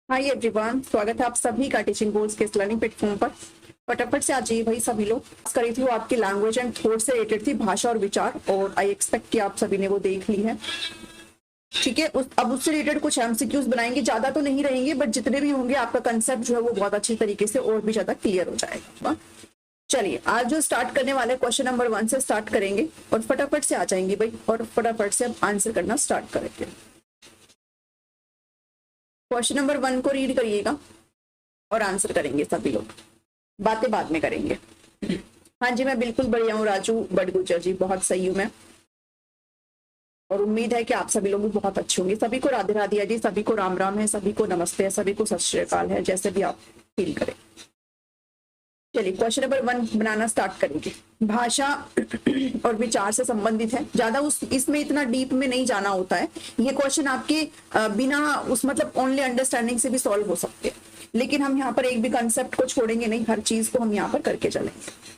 Hi everyone, स्वागत है आप सभी का टीचिंग गोल्स के इस लर्निंग प्लेटफॉर्म पर। फटाफट से आ जाइए भाई सभी लोग। करी थी वो आपकी लैंग्वेज एंड थॉट से रिलेटेड थी, भाषा और विचार, और आई एक्सपेक्ट कि आप सभी ने वो देख ली है। ठीक है, अब उससे रिलेटेड कुछ एमसीक्यूज बनाएंगे, ज्यादा तो नहीं रहेंगे बट जितने भी होंगे आपका कंसेप्ट जो है वो बहुत अच्छी तरीके से और भी ज्यादा क्लियर हो जाएगा। चलिए आज जो स्टार्ट करने वाले क्वेश्चन नंबर 1 से स्टार्ट करेंगे और फटाफट से आ जाएंगे भाई, और फटाफट से अब आंसर करना स्टार्ट करेंगे। क्वेश्चन नंबर 1 को रीड करिएगा और आंसर करेंगे सभी लोग, बातें बाद में करेंगे। हाँ जी, मैं बिल्कुल बढ़िया हूँ राजू बड़गुजर जी, बहुत सही हूँ मैं, और उम्मीद है कि आप सभी लोग भी बहुत अच्छे होंगे। सभी को राधे राधे जी, सभी को राम राम है, सभी को नमस्ते है, सभी को सत श्री अकाल है, जैसे भी आप फील करें। चलिए क्वेश्चन नंबर 1 बनाना स्टार्ट करेंगे। भाषा और विचार से संबंधित है, ज्यादा इसमें इतना डीप में नहीं जाना होता है। ये क्वेश्चन आपके बिना उस मतलब ओनली अंडरस्टैंडिंग से भी सॉल्व हो सकते हैं, लेकिन हम यहाँ पर एक भी कंसेप्ट को छोड़ेंगे नहीं, हर चीज को हम यहाँ पर करके चलेंगे।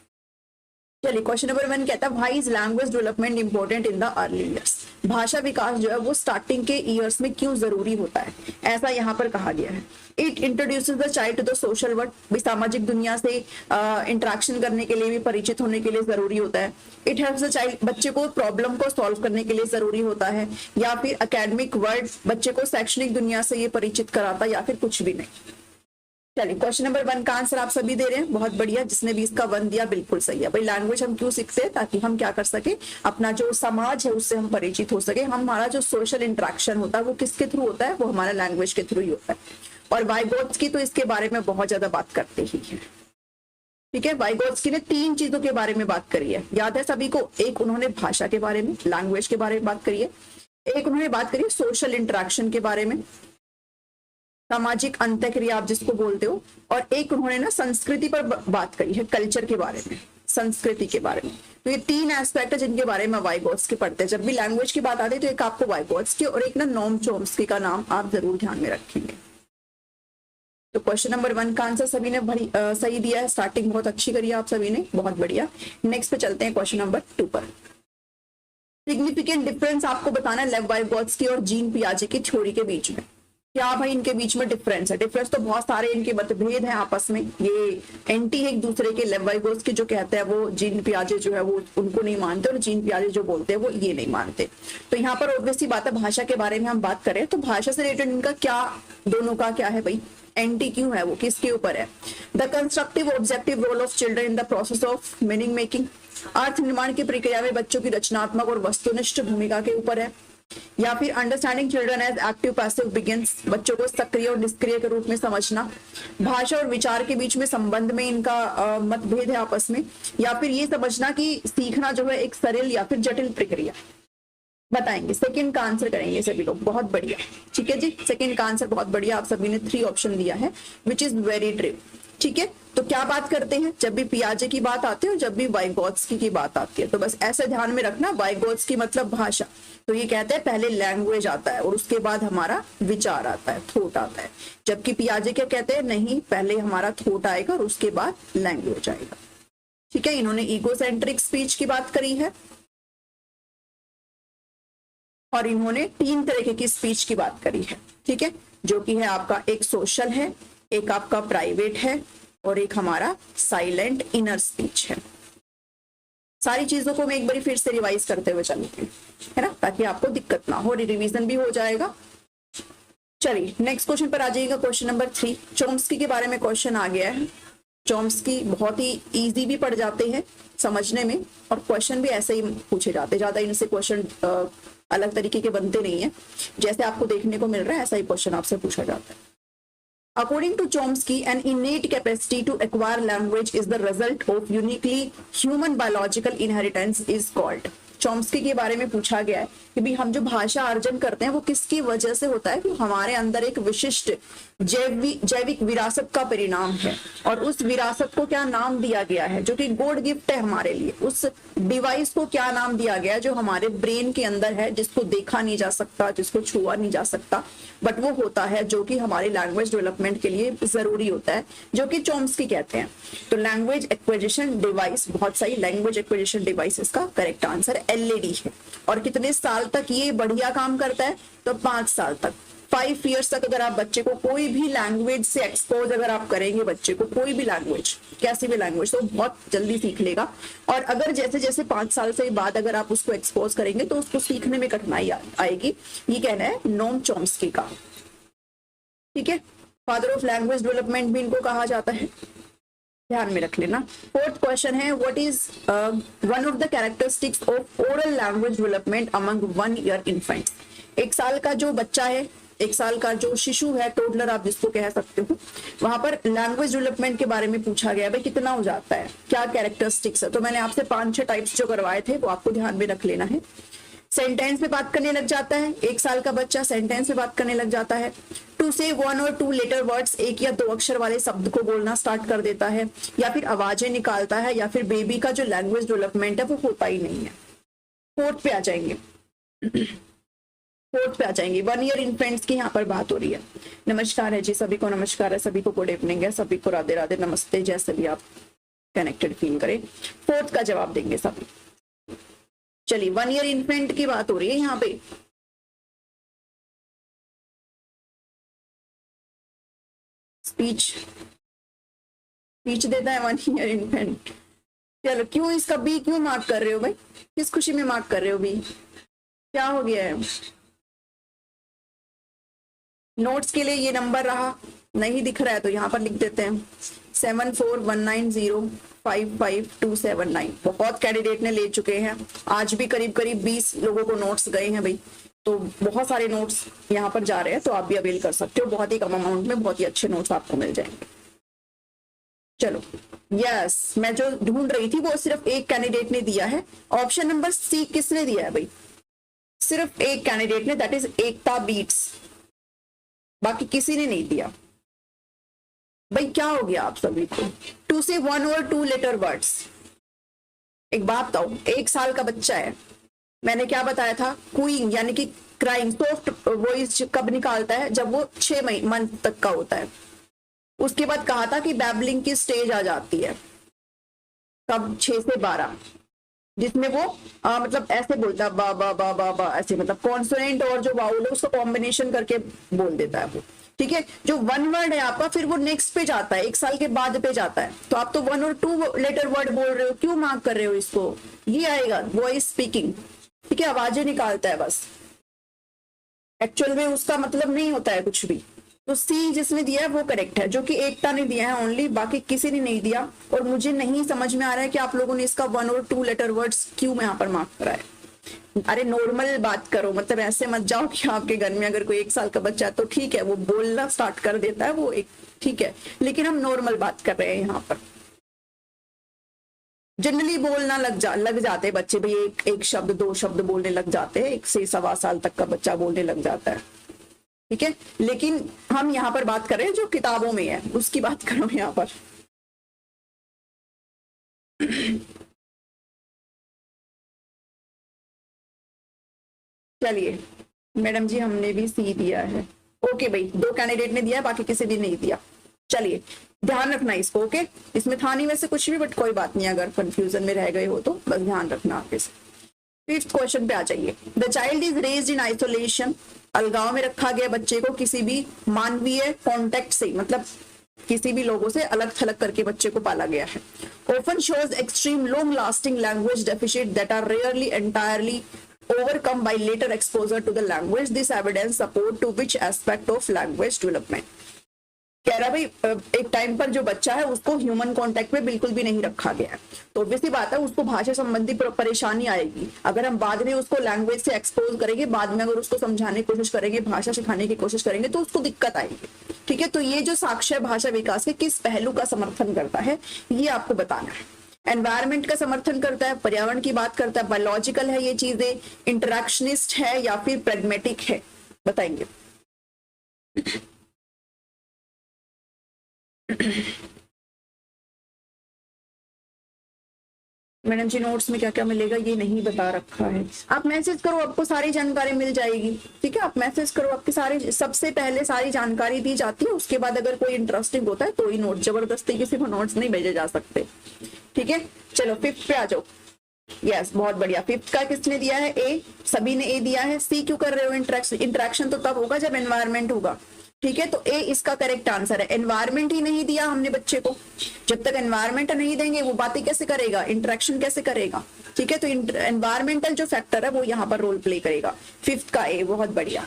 चलिए क्वेश्चन नंबर 1 कहता है, why is language development important in the early years. भाषा विकास जो है वो स्टार्टिंग के ईयर्स में क्यों जरूरी होता है, ऐसा यहाँ पर कहा गया है। It introduces the child to the social world, सामाजिक दुनिया से इंटरेक्शन करने के लिए भी परिचित होने के लिए जरूरी होता है। इट हेल्प्स द चाइल्ड, बच्चे को प्रॉब्लम को सॉल्व करने के लिए जरूरी होता है, या फिर एकेडमिक वर्ल्ड, बच्चे को शैक्षणिक दुनिया से ये परिचित कराता, या फिर कुछ भी नहीं। चलिए क्वेश्चन नंबर 1 का आंसर आप सभी दे रहे हैं, बहुत बढ़िया। जिसने भी इसका 1 दिया बिल्कुल सही है भाई। लैंग्वेज हम क्यों सीखते हैं, ताकि हम क्या कर सके, अपना जो समाज है उससे हम परिचित हो सके। हमारा जो सोशल इंटरेक्शन होता है वो किसके थ्रू होता है, वो हमारा लैंग्वेज के थ्रू ही होता है। और वाइगोत्स्की तो इसके बारे में बहुत ज्यादा बात करते ही है। ठीक है, वाइगोत्स्की ने 3 चीजों के बारे में बात करी है, याद है सभी को। एक उन्होंने भाषा के बारे में, लैंग्वेज के बारे में बात करी है। एक उन्होंने बात करी सोशल इंटरेक्शन के बारे में, सामाजिक अंतःक्रिया आप जिसको बोलते हो, और एक उन्होंने ना संस्कृति पर बात करी है, कल्चर के बारे में, संस्कृति के बारे में। तो ये 3 एस्पेक्ट है जिनके बारे में वाइगोत्स्की पढ़ते हैं। जब भी लैंग्वेज की बात आती है तो एक आपको वाइगोत्स्की और एक ना नोम चॉम्स्की का नाम आप जरूर ध्यान में रखेंगे। तो क्वेश्चन नंबर 1 का आंसर सभी ने सही दिया है, स्टार्टिंग बहुत अच्छी करी है आप सभी ने, बहुत बढ़िया। नेक्स्ट पे चलते हैं क्वेश्चन नंबर 2 पर। सिग्निफिकेंट डिफरेंस आपको बताना है लेव वाइगोत्स्की और जीन पियाजे की थ्योरी के बीच में। क्या भाई इनके बीच में डिफरेंस है? डिफरेंस तो बहुत सारे इनके मतभेद हैं आपस में, ये एंटी है एक दूसरे के। लेव वाइगोत्स्की जो कहते हैं वो जीन पियाजे जो है वो उनको नहीं मानते, और जीन पियाजे जो बोलते हैं वो ये नहीं मानते। तो यहाँ पर ऑब्वियसली बात है, भाषा के बारे में हम बात करें तो भाषा से रिलेटेड इनका क्या, दोनों का क्या है भाई, एंटी क्यों है, वो किसके ऊपर है। The constructive objective role of children in the process of meaning making, अर्थ निर्माण की प्रक्रिया में बच्चों की रचनात्मक और वस्तुनिष्ठ भूमिका के ऊपर है। या फिर understanding children as active passive beings, बच्चों को सक्रिय और निष्क्रिय के रूप में समझना। भाषा और विचार के बीच में संबंध में इनका मतभेद है आपस में। या फिर ये समझना कि सीखना जो है एक सरल या फिर जटिल प्रक्रिया। बताएंगे, सेकंड का आंसर करेंगे सभी लोग, बहुत बढ़िया। ठीक है जी, सेकंड का आंसर बहुत बढ़िया, आप सभी ने 3 ऑप्शन दिया है, विच इज वेरी ट्रू। ठीक है, तो क्या बात करते हैं जब भी पियाजे की बात आती है और जब भी वाइगोत्स्की की बात आती है, तो बस ऐसे ध्यान में रखना, वाइगोत्स्की मतलब भाषा, तो ये कहते हैं पहले लैंग्वेज आता है और उसके बाद हमारा विचार आता है, थॉट आता है। जबकि पियाजे क्या कहते हैं, नहीं पहले हमारा थॉट आएगा और उसके बाद लैंग्वेज आएगा। ठीक है, इन्होंने ईगोसेंट्रिक स्पीच की बात करी है, और इन्होंने 3 तरीके की स्पीच की बात करी है। ठीक है, जो कि है आपका एक सोशल है, एक आपका प्राइवेट है, और एक हमारा साइलेंट इनर स्पीच है। सारी चीजों को मैं एक बार फिर से रिवाइज करते हुए चलूंगी, है ना, ताकि आपको दिक्कत ना हो, रिवीजन भी हो जाएगा। चलिए नेक्स्ट क्वेश्चन पर आ जाइएगा, क्वेश्चन नंबर 3। चॉम्स्की के बारे में क्वेश्चन आ गया है। चॉम्स्की बहुत ही इजी भी पड़ जाते हैं समझने में, और क्वेश्चन भी ऐसे ही पूछे जाते हैं, ज्यादा इनसे क्वेश्चन अलग तरीके के बनते नहीं है। जैसे आपको देखने को मिल रहा है ऐसा ही क्वेश्चन आपसे पूछा जाता है। According to Chomsky, an innate capacity to acquire language is the result of uniquely human biological inheritance is called. Chomsky के बारे में पूछा गया है कि भी हम जो भाषा अर्जन करते हैं वो किसकी वजह से होता है, कि हमारे अंदर एक विशिष्ट जैविक विरासत का परिणाम है, और उस विरासत को क्या नाम दिया गया है, जो कि गॉड गिफ्ट है हमारे लिए। उस डिवाइस को क्या नाम दिया गया है जो हमारे ब्रेन के अंदर है, जिसको देखा नहीं जा सकता, जिसको छुआ नहीं जा सकता, बट वो होता है जो कि हमारी लैंग्वेज डेवलपमेंट के लिए जरूरी होता है, जो कि चॉम्स्की कहते हैं। तो लैंग्वेज एक्विजिशन डिवाइस, बहुत सही, लैंग्वेज एक्विजिशन डिवाइस इसका करेक्ट आंसर एलईडी है। और कितने साल तक ये बढ़िया काम करता है, तो 5 साल तक। 5 ईयर्स तक अगर आप बच्चे को कोई भी लैंग्वेज से एक्सपोज अगर आप करेंगे, बच्चे को कोई भी लैंग्वेज, कैसी भी लैंग्वेज, तो बहुत जल्दी सीख लेगा। और अगर जैसे जैसे 5 साल से बाद अगर आप उसको एक्सपोज करेंगे तो उसको सीखने में कठिनाई आएगी। ये कहना है नोम चॉम्स्की का, ठीक है। फादर ऑफ लैंग्वेज डेवलपमेंट भी इनको कहा जाता है, ध्यान में रख लेना। 4th क्वेश्चन है, what is one of the characteristics of oral language development among 1 year infant. 1 साल का जो बच्चा है, 1 साल का जो शिशु है, टोडलर आप जिसको कह सकते हो, वहां पर लैंग्वेज डेवलपमेंट के बारे में पूछा गया, भाई कितना हो जाता है, क्या कैरेक्टरिस्टिक्स है। तो मैंने आपसे 5-6 टाइप्स जो करवाए थे वो आपको ध्यान में रख लेना है। सेंटेंस में बात करने लग जाता है, 1 साल का बच्चा सेंटेंस में बात करने लग जाता है। टू से 1 और 2 लेटर वर्ड्स, 1 या 2 अक्षर वाले शब्द को बोलना स्टार्ट कर देता है, या फिर आवाजें निकालता है, या फिर बेबी का जो लैंग्वेज डेवलपमेंट है वो होता ही नहीं है। 4th पे आ जाएंगे, 4th पे आ जाएंगे। 1 ईयर इन्फेंट्स की यहाँ पर बात हो रही है। नमस्कार है जी सभी को, नमस्कार है सभी को, गुड इवनिंग है सभी को, राधे राधे, नमस्ते, जैसे भी आप कनेक्टेड फील करें। 4th का जवाब देंगे सभी। चलिए 1 ईयर इन्फेंट की बात हो रही है यहाँ पे। स्पीच देता है 1 ईयर इन्फेंट। चलो, क्यों इसका बी क्यों मार्क कर रहे हो भाई, किस खुशी में मार्क कर रहे हो बी, क्या हो गया है। नोट्स के लिए ये नंबर रहा, नहीं दिख रहा है तो यहाँ पर लिख देते हैं 7419055279। बहुत कैंडिडेट ने ले चुके हैं, आज भी करीब करीब 20 लोगों को नोट्स गए हैं भाई, तो बहुत सारे नोट्स यहाँ पर जा रहे हैं, तो आप भी अवेल कर सकते हो। बहुत ही कम अमाउंट में बहुत ही अच्छे नोट्स आपको मिल जाएंगे। चलो, यस, मैं जो ढूंढ रही थी वो सिर्फ एक कैंडिडेट ने दिया है। ऑप्शन नंबर सी किसने दिया है भाई, सिर्फ एक कैंडिडेट ने, दैट इज एकता बीट्स, बाकी किसी ने नहीं दिया। भाई क्या हो गया आप सभी को। 2 से 1 और 2 लेटर वर्ड्स। एक बात बताओ, 1 साल का बच्चा है, मैंने क्या बताया था, कूइंग यानी कि क्राइंग, सॉफ्ट वॉइस कब निकालता है, जब वो 6 मंथ तक का होता है। उसके बाद कहा था कि बैबलिंग की स्टेज आ जाती है कब, 6 से 12, जिसमें वो मतलब ऐसे बोलता है बा बा बा बा बा, ऐसे मतलब कॉन्सोनेंट और जो वाउल है उसको कॉम्बिनेशन करके बोल देता है वो, ठीक है। जो 1 वर्ड है आपका, फिर वो नेक्स्ट पे जाता है, 1 साल के बाद पे जाता है। तो आप तो 1 और 2 लेटर वर्ड बोल रहे हो, क्यों मार्क कर रहे हो इसको। ये आएगा वॉइस स्पीकिंग, ठीक है, आवाजें निकालता है बस, एक्चुअल में उसका मतलब नहीं होता है कुछ भी। तो सी जिसने दिया है वो करेक्ट है, जो कि एकता ने दिया है ओनली, बाकी किसी ने नहीं दिया। और मुझे नहीं समझ में आ रहा है कि आप लोगों ने इसका 1 और 2 लेटर वर्ड्स क्यों यहाँ पर मार्क करा है। अरे नॉर्मल बात करो, मतलब ऐसे मत जाओ कि आपके घर में अगर कोई 1 साल का बच्चा है तो ठीक है, वो बोलना स्टार्ट कर देता है, वो एक ठीक है, लेकिन हम नॉर्मल बात कर रहे हैं यहाँ पर। जनरली बोलना लग जाते बच्चे भाई, एक शब्द 2 शब्द बोलने लग जाते हैं, 1 से 1.25 साल तक का बच्चा बोलने लग जाता है, ठीक है। लेकिन हम यहाँ पर बात कर रहे हैं जो किताबों में है उसकी बात करो यहाँ पर। चलिए मैडम जी, हमने भी सी दिया है, ओके भाई, 2 कैंडिडेट ने दिया है, बाकी किसी ने नहीं दिया। चलिए ध्यान रखना इसको, ओके। इसमें था नहीं वैसे कुछ भी, बट कोई बात नहीं, अगर कंफ्यूजन में रह गए हो तो बस ध्यान रखना आप इसे। 5th क्वेश्चन पे आ जाइए। The child is raised in isolation, अलगाव में रखा गया बच्चे को किसी भी मानवीय कॉन्टेक्ट से, मतलब किसी भी लोगों से अलग थलग करके बच्चे को पाला गया है। Often shows extreme long lasting language deficit that are rarely entirely overcome by later exposure to the language. This evidence support to which aspect of language development? कह रहा भाई एक टाइम पर जो बच्चा है उसको ह्यूमन कांटेक्ट में बिल्कुल भी नहीं रखा गया है, तो ऑब्वियसली बात है उसको भाषा संबंधी परेशानी आएगी। अगर हम बाद में उसको लैंग्वेज से एक्सपोज करेंगे, बाद में अगर उसको समझाने की कोशिश करेंगे, भाषा सिखाने की कोशिश करेंगे, तो उसको दिक्कत आएगी, ठीक है। तो ये जो साक्षर भाषा विकास के किस पहलू का समर्थन करता है ये आपको बताना है। एनवायरमेंट का समर्थन करता है, पर्यावरण की बात करता है, बायोलॉजिकल है ये चीजें, इंटरेक्शनिस्ट है या फिर प्रेग्मेटिक है, बताएंगे। मैडम जी नोट्स में क्या क्या मिलेगा ये नहीं बता रखा है, आप मैसेज करो, आपको सारी जानकारी मिल जाएगी, ठीक है। आप मैसेज करो, आपकी सारी, सबसे पहले सारी जानकारी दी जाती है, उसके बाद अगर कोई इंटरेस्टिंग होता है तो ही नोट, जबरदस्ती किसी को नोट्स नहीं भेजे जा सकते, ठीक है। चलो 5th पे आ जाओ। यस बहुत बढ़िया। फिफ्थ का किसने दिया है? ए, सभी ने ए दिया है। सी क्यों कर रहे हो इंटरेक्शन? इंटरेक्शन तो तब होगा जब एनवायरमेंट होगा, ठीक है, तो ए इसका करेक्ट आंसर है। एनवायरमेंट ही नहीं दिया हमने बच्चे को, जब तक एनवायरमेंट नहीं देंगे वो बातें कैसे करेगा, इंटरेक्शन कैसे करेगा, ठीक है, तो एनवायरमेंटल जो फैक्टर है वो यहाँ पर रोल प्ले करेगा। फिफ्थ का ए, बहुत बढ़िया।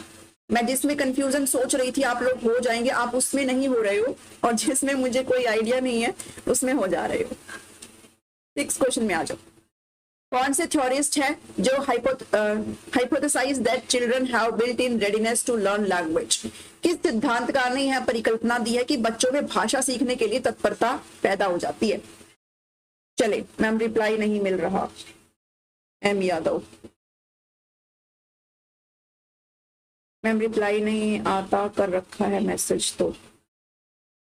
मैं जिसमें कंफ्यूजन सोच रही थी आप लोग हो जाएंगे, आप उसमें नहीं हो रहे हो, और जिसमें मुझे कोई आइडिया नहीं है उसमें हो जा रहे हो। सिक्स क्वेश्चन में आ जाओ। कौन से थ्योरिस्ट है जो hypothesize that children have built in readiness to learn language? किस सिद्धांतकार ने यह परिकल्पना दी है कि बच्चों में भाषा सीखने के लिए तत्परता पैदा हो जाती है? चले, मैम रिप्लाई नहीं मिल रहा। एम यादव, मैम रिप्लाई नहीं आता कर रखा है मैसेज, तो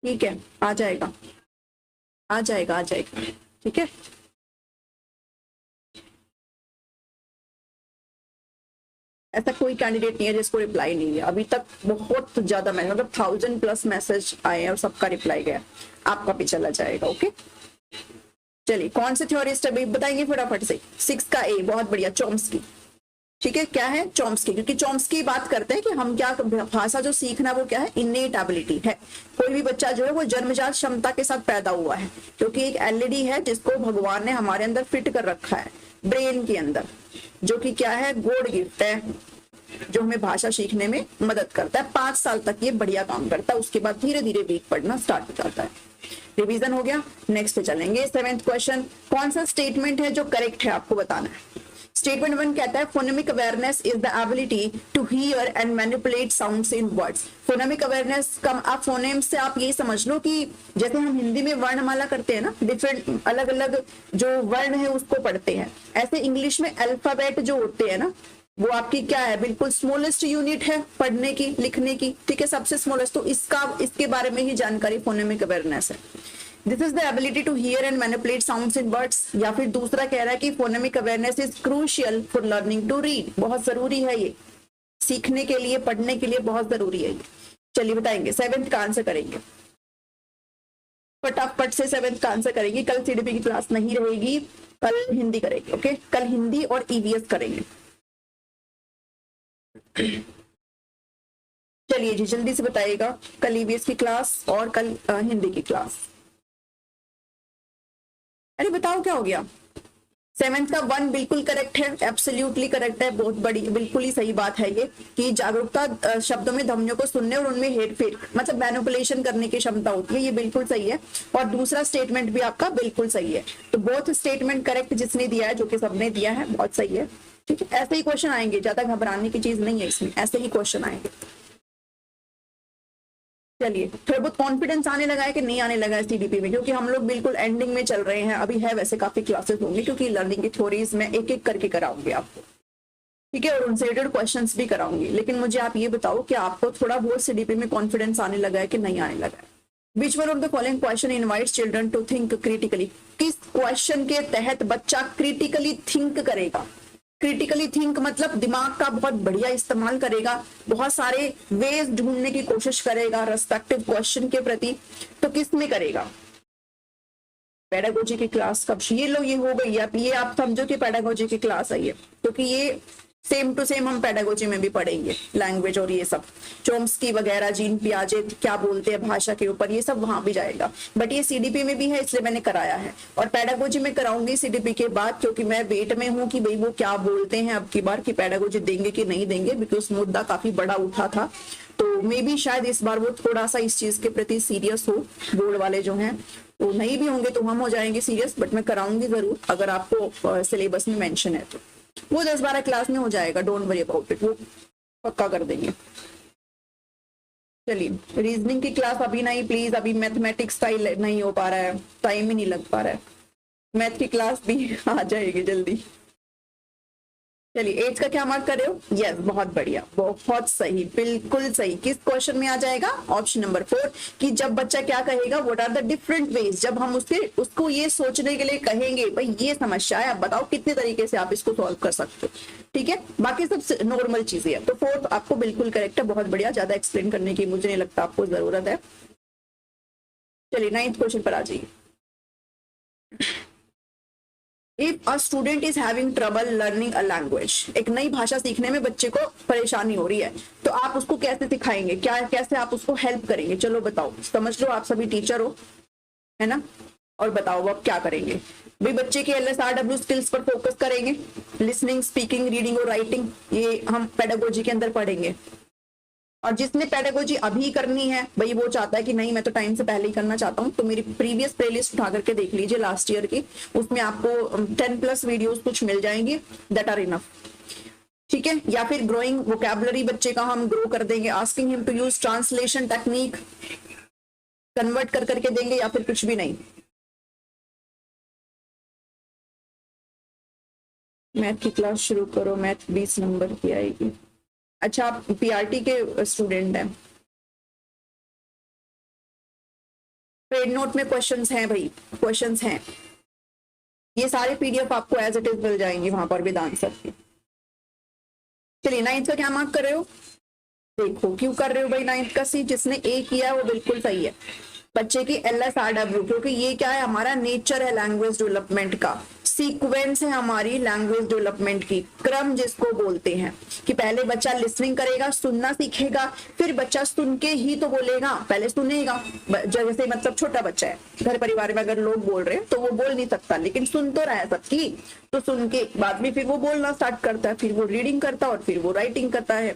ठीक है आ जाएगा आ जाएगा आ जाएगा, ठीक है। ऐसा कोई कैंडिडेट नहीं है जिसको रिप्लाई नहीं है अभी तक। बहुत ज्यादा मैसेज, मतलब 1000+ मैसेज आए हैं और सबका रिप्लाई गया, आपका भी चला जाएगा। ओके चलिए, कौन से थ्योरिस्ट अभी बताएंगे फटाफट से? सिक्स का ए, बहुत बढ़िया, चॉम्स्की, ठीक है। क्या है? चॉम्स्की, क्योंकि चॉम्स्की बात करते हैं कि हम क्या, भाषा जो सीखना वो क्या है, इनेट एबिलिटी है। कोई भी बच्चा जो है वो जन्मजात क्षमता के साथ पैदा हुआ है, क्योंकि एक एलईडी है जिसको भगवान ने हमारे अंदर फिट कर रखा है ब्रेन के अंदर, जो कि क्या है, गॉड गिफ्ट है, जो हमें भाषा सीखने में मदद करता है। 5 साल तक ये बढ़िया काम करता है, उसके बाद धीरे धीरे वीक पढ़ना स्टार्ट हो जाता है। रिवीजन हो गया, नेक्स्ट पे चलेंगे। 7th क्वेश्चन, कौन सा स्टेटमेंट है जो करेक्ट है आपको बताना है। स्टेटमेंट 1 कहता है phonemic awareness is the ability to hear and manipulate sounds in words. Phonemic awareness का आप फोनेम से आप ये समझ लो कि जैसे हम हिंदी में वर्णमाला करते हैं ना, डिफरेंट अलग अलग जो वर्ण है उसको पढ़ते हैं, ऐसे इंग्लिश में अल्फाबेट जो होते हैं ना, वो आपकी क्या है, बिल्कुल स्मॉलेस्ट यूनिट है पढ़ने की लिखने की, ठीक है, सबसे स्मॉलेस्ट। तो इसके बारे में ही जानकारी फोनेमिक अवेयरनेस है। This is the ability to hear and manipulate sounds in words. या फिर दूसरा कह रहा है कि phonemic awareness is crucial for learning to read. बहुत जरूरी है ये, सीखने के लिए, पढ़ने के लिए बहुत जरूरी है ये। चलिए बताएंगे, 7th का आंसर करेंगे फटाफट से। 7th का आंसर करेंगे। कल सीडीपी की क्लास नहीं रहेगी, कल हिंदी करेंगे। ओके, कल हिंदी और ईवीएस करेंगे। चलिए जी जल्दी से बताइएगा, कल ईवीएस की क्लास और कल हिंदी की क्लास। अरे बताओ क्या हो गया? 7th का 1 बिल्कुल करेक्ट है, एब्सोल्युटली करेक्ट है, बहुत बड़ी बिल्कुल ही सही बात है ये कि जागरूकता शब्दों में ध्वनियों को सुनने और उनमें हेरफेर मतलब मैनिपुलेशन करने की क्षमता होती है, ये बिल्कुल सही है। और दूसरा स्टेटमेंट भी आपका बिल्कुल सही है। तो बोथ स्टेटमेंट करेक्ट जिसने दिया है, जो कि सबने दिया है, बहुत सही है, ठीक है। ऐसे ही क्वेश्चन आएंगे, ज्यादा घबराने की चीज नहीं है इसमें, ऐसे ही क्वेश्चन आएंगे। चलिए, थोड़ा बहुत कॉन्फिडेंस आने लगा है कि नहीं आने लगा है सीडीपी में, क्योंकि हम लोग बिल्कुल एंडिंग में चल रहे हैं अभी। है वैसे काफी क्लासेस होंगी, क्योंकि लर्निंग की थ्योरीज में एक एक करके कराऊंगी आपको, ठीक है, और उनसे रिलेटेड क्वेश्चंस भी कराऊंगी। लेकिन मुझे आप ये बताओ कि आपको थोड़ा बहुत सीडीपी में कॉन्फिडेंस आने लगा है कि नहीं आने लगा है? Which one of the following question invites children to think critically? किस क्वेश्चन के तहत बच्चा क्रिटिकली थिंक करेगा? क्रिटिकली थिंक मतलब दिमाग का बहुत बढ़िया इस्तेमाल करेगा, बहुत सारे वेज ढूंढने की कोशिश करेगा रेस्पेक्टिव क्वेश्चन के प्रति। तो किस में करेगा? पेडागोजी की क्लास कब? ये लो, ये हो गई। आप ये आप समझो कि पेडागोजी की क्लास आई है, क्योंकि ये सेम टू सेम हम पेडागोजी में भी पढ़ेंगे, लैंग्वेज और ये सब चॉम्स्की वगैरह, जीन पियाजे क्या बोलते हैं भाषा के ऊपर, ये सब वहां भी जाएगा। बट ये सीडीपी में भी है, इसलिए मैंने कराया है, और पेडागोजी में कराऊंगी सीडीपी के बाद, क्योंकि मैं वेट में हूँ कि भाई वो क्या बोलते हैं अब की बार, कि पेडागोजी देंगे कि नहीं देंगे, बिकॉज मुद्दा काफी बड़ा उठा था। तो मे बी शायद इस बार वो थोड़ा सा इस चीज के प्रति सीरियस हो, बोर्ड वाले जो हैं, तो नहीं भी होंगे तो हम हो जाएंगे सीरियस, बट मैं कराऊंगी जरूर अगर आपको सिलेबस में मेंशन है तो। वो 10-12 क्लास में हो जाएगा, डोंट वरी अबाउट इट, वो पक्का कर देंगे। चलिए, रीजनिंग की क्लास अभी नहीं प्लीज, अभी मैथमेटिक्स का ही नहीं हो पा रहा है, टाइम ही नहीं लग पा रहा है। मैथ की क्लास भी आ जाएगी जल्दी। चलिए, 8 का क्या मार्क कर रहे हो? यस, बहुत बढ़िया, बहुत सही, बिल्कुल सही। किस क्वेश्चन में आ जाएगा? ऑप्शन नंबर 4, कि जब बच्चा क्या कहेगा, what are the different ways, जब हम उसको ये सोचने के लिए कहेंगे भाई ये समस्या है, आप बताओ कितने तरीके से आप इसको सॉल्व कर सकते हो, ठीक है। बाकी सब नॉर्मल चीजें है। तो 4 आपको बिल्कुल करेक्ट है, बहुत बढ़िया, ज्यादा एक्सप्लेन करने की मुझे नहीं लगता आपको जरूरत है। चलिए 9th क्वेश्चन पर आ जाइए। If a student is having trouble learning a language, एक नई भाषा सीखने में बच्चे को परेशानी हो रही है, तो आप उसको कैसे सिखाएंगे, क्या कैसे आप उसको हेल्प करेंगे? चलो बताओ, समझ लो आप सभी टीचर हो, है ना, और बताओ आप क्या करेंगे भाई? बच्चे के LSRW स्किल्स पर फोकस करेंगे, लिसनिंग, स्पीकिंग, रीडिंग और राइटिंग, ये हम पेडागोजी के अंदर पढ़ेंगे। और जिसने पेडागोजी अभी करनी है भाई, वो चाहता है कि नहीं मैं तो टाइम से पहले ही करना चाहता हूँ, तो मेरी प्रीवियस प्लेलिस्ट उठा करके देख लीजिए लास्ट ईयर की, उसमें आपको 10+ वीडियोस कुछ मिल जाएंगी, दैट आर इनफ। ठीक है, या फिर ग्रोइंग वोकैबुलरी बच्चे का हम ग्रो कर देंगे, asking him to use translation technique, convert कर करके देंगे, या फिर कुछ भी नहीं। मैथ की क्लास शुरू करो, मैथ 20 नंबर की आएगी। अच्छा, आप PRT के स्टूडेंट हैं? ट्रेड नोट में क्वेश्चंस हैं भाई, क्वेश्चंस हैं, ये सारे PDF आपको एज इट इज मिल जाएंगे वहां पर विद आंसर की। चलिए 9th का क्या मार्क कर रहे हो? देखो क्यों कर रहे हो भाई 9th का C? जिसने A किया है वो बिल्कुल सही है, बच्चे की LSRW, क्योंकि ये क्या है, हमारा नेचर है लैंग्वेज डेवलपमेंट का, सीक्वेंस है हमारी लैंग्वेज डेवलपमेंट की, क्रम जिसको बोलते हैं कि पहले बच्चा लिसनिंग करेगा, सुनना सीखेगा, फिर बच्चा सुन के ही तो बोलेगा, पहले सुनेगा। जैसे मतलब छोटा बच्चा है, घर परिवार में अगर लोग बोल रहे हैं तो वो बोल नहीं सकता, लेकिन सुन तो रहा है सबकी, तो सुन के बाद में फिर वो बोलना स्टार्ट करता है, फिर वो रीडिंग करता है और फिर वो राइटिंग करता है।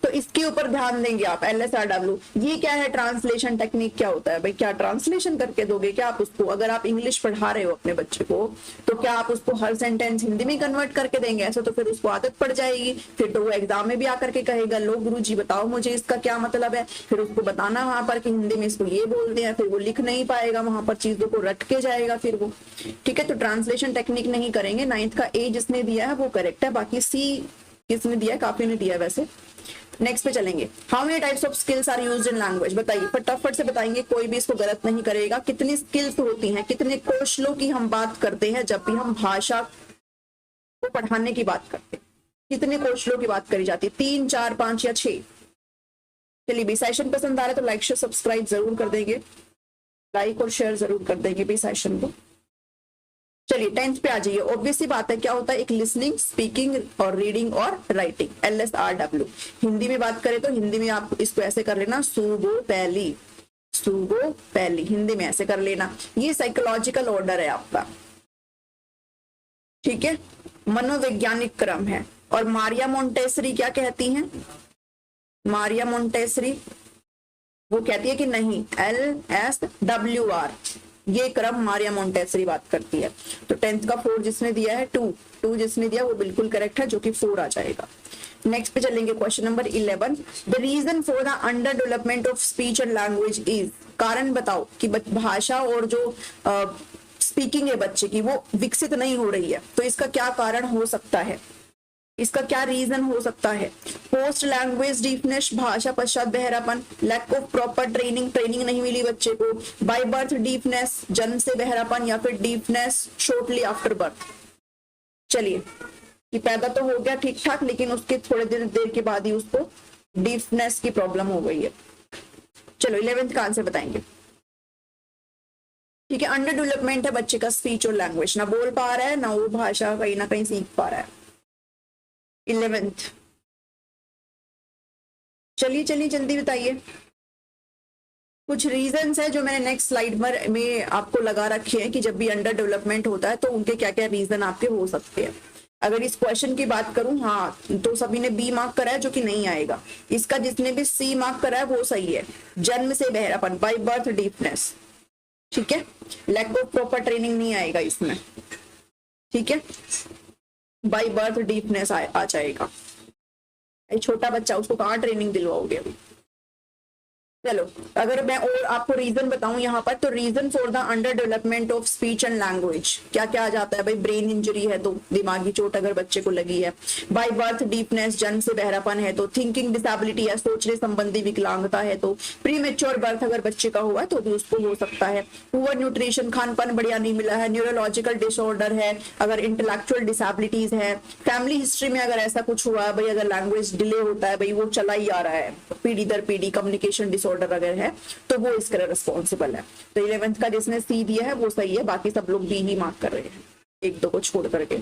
तो इसके ऊपर ध्यान देंगे आप। LSRW ये क्या है, ट्रांसलेशन टेक्निक क्या होता है भाई? क्या ट्रांसलेशन करके दोगे क्या आप उसको? अगर आप इंग्लिश पढ़ा रहे हो अपने बच्चे को, तो क्या आप उसको हर सेंटेंस हिंदी में कन्वर्ट करके देंगे? ऐसा तो फिर उसको आदत पड़ जाएगी, फिर तो वो एग्जाम में भी आकर के कहेगा लो गुरुजी बताओ मुझे इसका क्या मतलब है, फिर उसको बताना वहां पर कि हिंदी में इसको ये बोलते हैं, फिर वो लिख नहीं पाएगा, वहां पर चीजों को रट के जाएगा फिर वो। ठीक है, तो ट्रांसलेशन टेक्निक नहीं करेंगे। 9th का A जिसने दिया है वो करेक्ट है, बाकी C किसने दिया? काफी ने दिया वैसे। नेक्स्ट पे चलेंगे, how many types of skills are used in language? बताइए, फटाफट से बताएंगे, कोई भी इसको गलत नहीं करेगा। कितनी स्किल्स होती हैं, कितने कौशलों की हम बात करते हैं जब भी हम भाषा को पढ़ाने की बात करते हैं? कितने कौशलों की बात करी जाती है? 3, 4, 5 या 6? चलिए भी, सेशन पसंद आ रहा है तो लाइक शेयर सब्सक्राइब जरूर कर देंगे, लाइक और शेयर जरूर कर देंगे भी सेशन को। चलिए 10th पे आ जाइए। ऑब्वियस सी बात है, क्या होता है, एक लिसनिंग, स्पीकिंग और रीडिंग और राइटिंग, LSRW। हिंदी में बात करें तो हिंदी में आप इसको ऐसे कर लेना, सुगो पहली, सुगो पहली, हिंदी में ऐसे कर लेना। ये साइकोलॉजिकल ऑर्डर है आपका, ठीक है, मनोवैज्ञानिक क्रम है। और मारिया मोंटेसरी क्या कहती हैं? मारिया मोंटेसरी वो कहती है कि नहीं, LSWR, ये क्रम मारिया मोंटेसरी बात करती है। तो 10th का 4 जिसने दिया है, 2 जिसने दिया वो बिल्कुल करेक्ट है, जो कि 4 आ जाएगा। नेक्स्ट पे चलेंगे, question number 11, the reason for the under development of speech and language is, कारण बताओ कि भाषा और जो स्पीकिंग है बच्चे की वो विकसित नहीं हो रही है, तो इसका क्या कारण हो सकता है, इसका क्या रीजन हो सकता है? पोस्ट लैंग्वेज डीफनेस, भाषा पश्चात बहरापन, lack of proper training, training नहीं मिली बच्चे को, बाय बर्थ डीफनेस, जन्म से बहरापन, या फिर डीफनेस शॉर्टली आफ्टर बर्थ। चलिए कि पैदा तो हो गया ठीक ठाक, लेकिन उसके थोड़े देर के बाद ही उसको डीफनेस की प्रॉब्लम हो गई है। चलो 11th का आंसर बताएंगे। ठीक है, अंडर डेवलपमेंट है बच्चे का स्पीच और लैंग्वेज, ना बोल पा रहा है ना वो भाषा कहीं ना कहीं सीख पा रहा है। 11th, चलिए चलिए जल्दी बताइए। कुछ रीजंस है जो मैंने नेक्स्ट स्लाइड में आपको लगा रखे हैं कि जब भी अंडर डेवलपमेंट होता है तो उनके क्या क्या रीजन आपके हो सकते हैं। अगर इस क्वेश्चन की बात करूं, हाँ, तो सभी ने B मार्क करा है, जो कि नहीं आएगा। इसका जिसने भी C मार्क करा है वो सही है, जन्म से बहरापन, बाय बर्थ डीफनेस, ठीक है, लैक ऑफ प्रॉपर ट्रेनिंग नहीं आएगा इसमें, ठीक है, बाय बर्थ डीपनेस आ जाएगा। छोटा बच्चा, उसको कहाँ ट्रेनिंग दिलवाओगे अभी? चलो अगर मैं और आपको रीजन बताऊं यहाँ पर, तो reason for the under development of speech and language क्या क्या आ जाता है भाई? ब्रेन इंजरी है तो दिमागी चोट अगर बच्चे को लगी है, बाय बर्थ डीपनेस, जन्म से बहरापन है तो, थिंकिंग डिसेबिलिटी है, सोचने संबंधी विकलांगता है तो, प्री मेच्योर बर्थ अगर बच्चे का हुआ है तो भी उसको हो सकता है, पुअर न्यूट्रिशन, खान पान बढ़िया नहीं मिला है, न्यूरोलॉजिकल डिसऑर्डर है, अगर इंटेलेक्चुअल डिसेबिलिटीज है, फैमिली हिस्ट्री में अगर ऐसा कुछ हुआ है भाई, अगर लैंग्वेज डिले होता है भाई, वो चला ही आ रहा है पीढ़ी दर पीढ़ी, कम्युनिकेशन डिसऑर्डर अगर है तो वो इसके लिए रिस्पॉन्सिबल है। तो 11th का जिसने C दिया है वो सही है, बाकी सब लोग B ही मार्क कर रहे हैं। एक दो को छोड़ करके,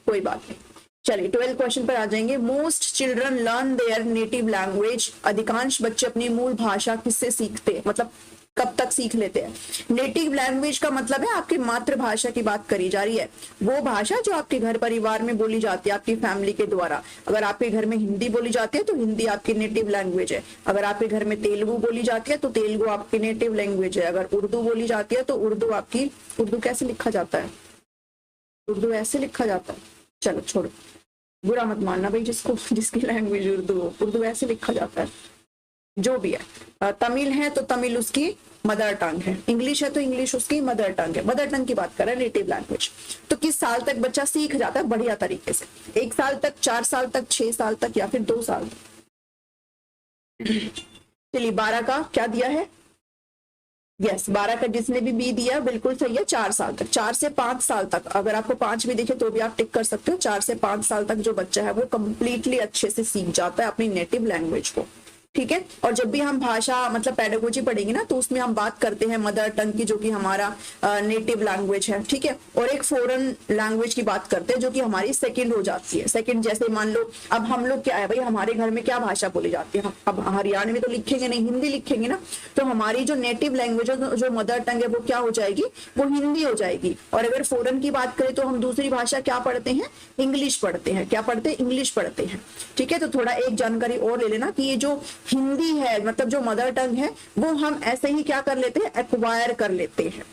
कोई बात नहीं। चलिए 12 क्वेश्चन पर आ जाएंगे। Most children learn their native language, अधिकांश बच्चे अपनी मूल भाषा किससे सीखते हैं, मतलब कब तक सीख लेते हैं। नेटिव लैंग्वेज का मतलब है आपकी मातृभाषा की बात करी जा रही है, वो भाषा जो आपके घर परिवार में बोली जाती है आपकी फैमिली के द्वारा। अगर आपके घर में हिंदी बोली जाती है तो हिंदी आपकी नेटिव लैंग्वेज है। अगर आपके घर में तेलुगु बोली जाती है तो तेलुगु आपकी नेटिव लैंग्वेज है। अगर उर्दू बोली जाती है तो उर्दू आपकी, उर्दू कैसे लिखा जाता है, उर्दू ऐसे लिखा जाता है, चलो छोड़ो, बुरा मत मानना भाई, जिसकी लैंग्वेज उर्दू हो, उर्दू ऐसे लिखा जाता है, जो भी है। तमिल है तो तमिल उसकी मदर टंग है, इंग्लिश है तो इंग्लिश उसकी मदर टंग है। मदर टंग की बात कर रहे हैं, नेटिव लैंग्वेज। तो किस साल तक बच्चा सीख जाता है बढ़िया तरीके से, 1 साल तक, 4 साल तक, 6 साल तक, या फिर 2 साल तक। चलिए 12 का क्या दिया है, यस 12 का जिसने भी बी दिया बिल्कुल सही है, 4 साल तक, 4 से 5 साल तक। अगर आपको 5 भी दिखे तो भी आप टिक कर सकते हो। 4 से 5 साल तक जो बच्चा है वो कंप्लीटली अच्छे से सीख जाता है अपनी नेटिव लैंग्वेज को, ठीक है। और जब भी हम भाषा मतलब पेडागोजी पढ़ेंगे ना, तो उसमें हम बात करते हैं मदर टंग की, जो कि हमारा नेटिव लैंग्वेज है, ठीक है। और एक फॉरेन लैंग्वेज की बात करते हैं जो कि हमारी सेकंड हो जाती है। सेकंड जैसे मान लो अब हम लोग क्या है भाई, हमारे घर में क्या भाषा बोली जाती है, अब हरियाणा में तो लिखेंगे नहीं, हिंदी लिखेंगे ना, तो हमारी जो नेटिव लैंग्वेज है, जो मदर टंग है, वो क्या हो जाएगी, वो हिंदी हो जाएगी। और अगर फॉरेन की बात करें तो हम दूसरी भाषा क्या पढ़ते हैं, इंग्लिश पढ़ते हैं। क्या पढ़ते हैं, इंग्लिश पढ़ते हैं, ठीक है। तो थोड़ा एक जानकारी और ले लेना कि ये जो हिंदी है मतलब जो मदर टंग है, वो हम ऐसे ही क्या कर लेते हैं, एक्वायर कर लेते हैं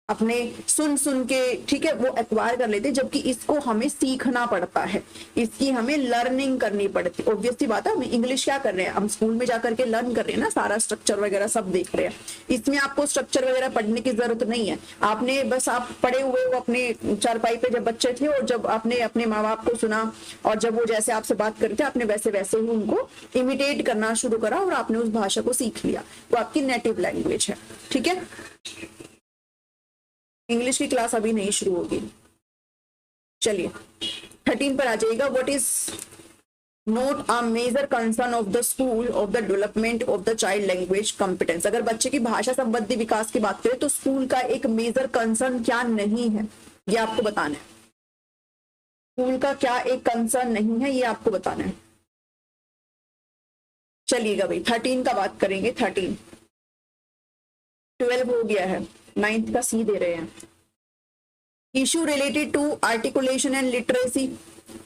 अपने सुन के, ठीक है, वो एक्वायर कर लेते हैं। जबकि इसको हमें सीखना पड़ता है, इसकी हमें लर्निंग करनी पड़ती है। ऑब्वियसली बात है, हम इंग्लिश क्या कर रहे हैं, हम स्कूल में जाकर के लर्न कर रहे हैं ना, सारा स्ट्रक्चर वगैरह सब देख रहे हैं। इसमें आपको स्ट्रक्चर वगैरह पढ़ने की जरूरत नहीं है। आपने बस आप पढ़े हुए हो अपने चारपाई पे जब बच्चे थे, और जब आपने अपने माँ बाप को सुना, और जब वो जैसे आपसे बात करते आपने वैसे वैसे ही उनको इमिटेट करना शुरू करा, और आपने उस भाषा को सीख लिया, वो आपकी नेटिव लैंग्वेज है, ठीक है। इंग्लिश की क्लास अभी नहीं शुरू होगी। चलिए 13 पर आ जाइएगा। What is not a major concern of the school of the development of the child language competence. अगर बच्चे की भाषा संबंधी विकास की बात करें तो स्कूल का एक मेजर कंसर्न क्या नहीं है, ये आपको बताना है। स्कूल का क्या एक कंसर्न नहीं है, ये आपको बताना है। चलिएगा भाई 13 का बात करेंगे। 13 12 हो गया है, 9th का सी दे रहे हैं। Issue related to articulation and literacy,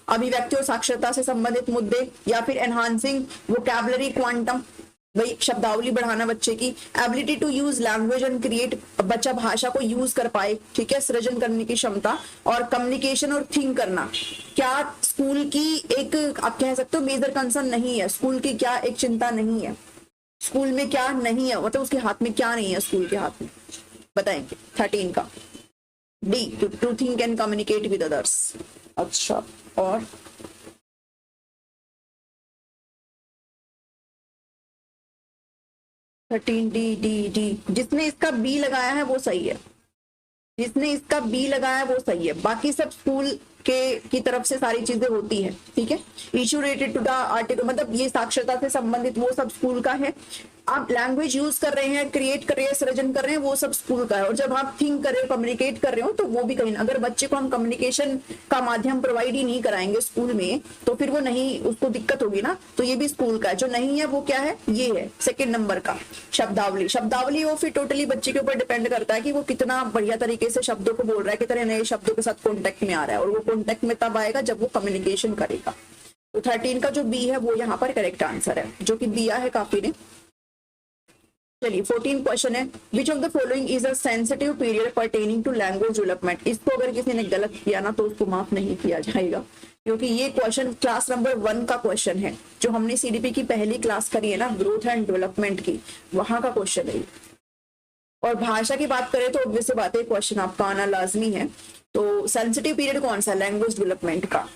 अभिव्यक्ति और साक्षरता से संबंधित मुद्दे, या फिर एनहांसिंग वोकैबुलरी क्वांटम, भाई शब्दावली बढ़ाना बच्चे की, ability to use language and create, बच्चा भाषा को यूज कर पाए, ठीक है, सृजन करने की क्षमता, और कम्युनिकेशन और थिंक करना। क्या स्कूल की एक आप कह सकते हो मेजर कंसर्न नहीं है, स्कूल की क्या एक चिंता नहीं है, स्कूल में क्या नहीं है, मतलब उसके हाथ में क्या नहीं है स्कूल के हाथ में, बताएंगे। 13 का D to think and communicate with others. अच्छा, और 13 डी जिसने इसका बी लगाया है वो सही है, जिसने इसका बी लगाया है वो सही है। बाकी सब स्कूल के की तरफ से सारी चीजें होती है, ठीक है। Issue related to the article, मतलब ये साक्षरता से संबंधित वो सब स्कूल का है। आप लैंग्वेज यूज कर रहे हैं, क्रिएट कर रहे हैं, सृजन कर रहे हैं, वो सब स्कूल का है। और जब आप थिंक कर रहे हो, कम्युनिकेट कर रहे हो, तो वो भी कहीं, अगर बच्चे को हम कम्युनिकेशन का माध्यम प्रोवाइड ही नहीं कराएंगे स्कूल में, तो फिर वो नहीं, उसको दिक्कत होगी ना। तो ये भी स्कूल का है। जो नहीं है वो क्या है, ये है 2nd नंबर का शब्दावली। शब्दावली वो फिर टोटली बच्चे के ऊपर डिपेंड करता है कि वो कितना बढ़िया तरीके से शब्दों को बोल रहा है, कितने नए शब्दों के साथ कॉन्टेक्ट में आ रहा है। और वो कॉन्टेक्ट में तब आएगा जब वो कम्युनिकेशन करेगा। तो 13 का जो बी है वो यहाँ पर करेक्ट आंसर है, जो कि दिया है काफी ने। चलिए 14 क्वेश्चन है, which of the following is a sensitive period pertaining to language development. इसको अगर किसी ने गलत किया ना तो उसको माफ नहीं किया जाएगा, क्योंकि ये क्वेश्चन क्लास नंबर 1 का क्वेश्चन है, जो हमने सीडीपी की पहली क्लास करी है ना, ग्रोथ एंड डेवलपमेंट की, वहां का क्वेश्चन है। और भाषा की बात करें तो ऑब्वियस बात है, क्वेश्चन आपका आना लाजमी है। तो सेंसिटिव पीरियड कौन सा, लैंग्वेज डेवलपमेंट का।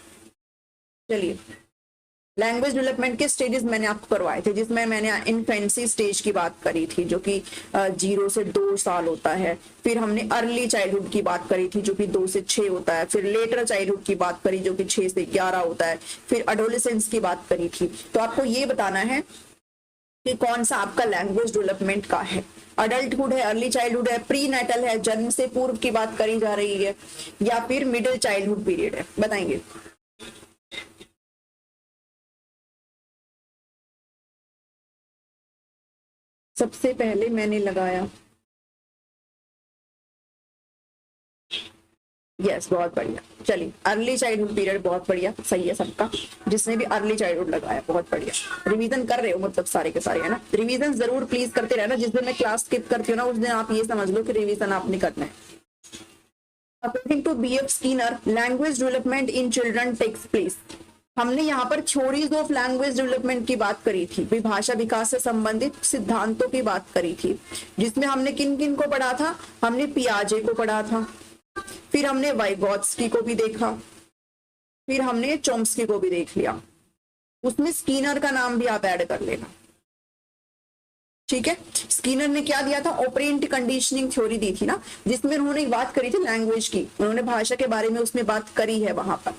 चलिए लैंग्वेज डेवलपमेंट के स्टेजेस मैंने आपको करवाए थे, जिसमें मैंने इन्फेंसी स्टेज की बात करी थी, जो कि 0 से 2 साल होता है। फिर हमने अर्ली चाइल्डहुड की बात करी थी, जो कि 2 से 6 होता है। फिर लेटर चाइल्डहुड की बात करी, जो कि 6 से 11 होता है। फिर एडोलेसेंस की बात करी थी। तो आपको ये बताना है कि कौन सा आपका लैंग्वेज डेवलपमेंट का है। अडल्टहुड है, अर्ली चाइल्डहुड है, प्री नेटल है, जन्म से पूर्व की बात करी जा रही है, या फिर मिडिल चाइल्डहुड पीरियड है, बताएंगे। सबसे पहले मैंने लगाया यस, बहुत बढ़िया। चलिए, अर्ली चाइल्डहुड पीरियड बहुत बढ़िया, सही है सबका। जिसने भी अर्ली चाइल्डहुड लगाया बहुत बढ़िया। रिवीजन कर रहे हो मतलब सारे के सारे, है ना। रिवीजन जरूर प्लीज करते रहना। जिस दिन मैं क्लास स्किप करती हूँ ना, उस दिन आप ये समझ लो कि रिवीजन आपने करना है। According to B.F. Skinner, language development in children takes place. हमने यहाँ पर थ्योरीज ऑफ लैंग्वेज डेवलपमेंट की बात करी थी, भाषा विकास से संबंधित सिद्धांतों की बात करी थी, जिसमें हमने किन किन को पढ़ा था। हमने पियाजे को पढ़ा था, फिर हमने वाइगोत्स्की को भी देखा, फिर हमने चॉम्स्की को भी देख लिया। उसमें स्कीनर का नाम भी आप ऐड कर लेना, ठीक है। स्कीनर ने क्या दिया था, ऑपरेंट कंडीशनिंग थ्योरी दी थी ना, जिसमें उन्होंने बात करी थी लैंग्वेज की, उन्होंने भाषा के बारे में उसमें बात करी है वहां पर,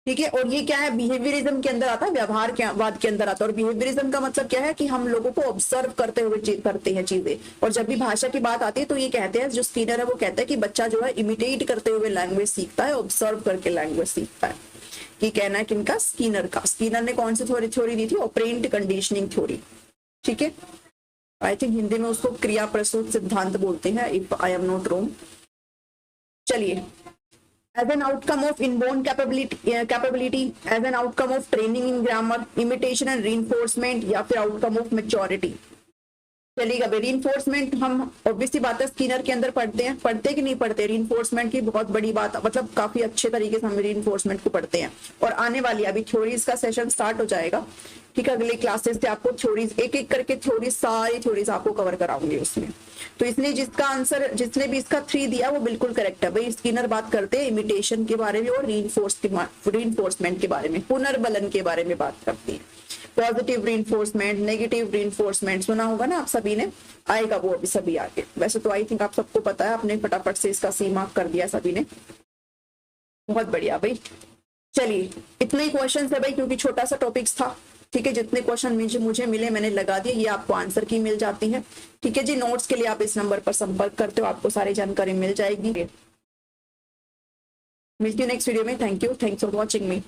ठीक है। और ये क्या है, बिहेवियरिज्म के अंदर आता है, व्यवहार के वाद के अंदर आता है। और बिहेवियरिज्म का मतलब क्या है कि हम लोगों को ऑब्जर्व करते हुए करते हैं चीजें। और जब भी भाषा की बात आती है तो ये कहते हैं, जो स्कीनर है वो कहता है कि बच्चा जो है इमिटेट करते हुए लैंग्वेज सीखता है, ऑब्जर्व करके लैंग्वेज सीखता है। ये कहना है किनका, स्कीनर का। स्कीनर ने कौन सी थ्योरी दी थी, ऑपरेंट कंडीशनिंग थ्योरी, ठीक है। आई थिंक हिंदी में उसको क्रिया प्रसूत सिद्धांत बोलते हैं, if I am not wrong. चलिए, as an outcome of inborn capability, as an outcome of training in grammar, imitation and reinforcement, या फिर outcome of maturity। चलिएगा भाई, रीइंफोर्समेंट हम ऑब्वियसली बात है स्कीनर के अंदर पढ़ते कि नहीं पढ़ते। रीइंफोर्समेंट की बहुत बड़ी बात, मतलब काफी अच्छे तरीके से हम रीइंफोर्समेंट को पढ़ते हैं। और आने वाली अभी थ्योरीज का सेशन स्टार्ट हो जाएगा, ठीक है। अगले क्लासेस से आपको थ्योरीज एक एक करके थ्योरीज, सारी थ्योरीज आपको कवर कराऊंगी उसमें। तो इसने जिसका आंसर, जिसने भी इसका 3 दिया वो बिल्कुल करेक्ट है भाई। स्कीनर बात करते हैं इमिटेशन के बारे में और रीइंफोर्समेंट के बारे में, पुनर्बलन के बारे में बात करती है। पॉजिटिव रीइंफोर्समेंट, नेगेटिव रीइंफोर्समेंट सुना होगा ना आप सभी ने, आएगा वो अभी सभी आगे। वैसे तो आई थिंक आप सबको पता है, आपने फटाफट से इसका सी मार्क कर दिया सभी ने, बहुत बढ़िया भाई। चलिए, इतने ही क्वेश्चन है भाई, क्योंकि छोटा सा टॉपिक्स था, ठीक है। जितने क्वेश्चन मुझे मिले मैंने लगा दिए, ये आपको आंसर की मिल जाती है, ठीक है जी। नोट्स के लिए आप इस नंबर पर संपर्क करते हो, आपको सारी जानकारी मिल जाएगी। मिलती हूँ नेक्स्ट वीडियो में। Thank you, thanks for watching me.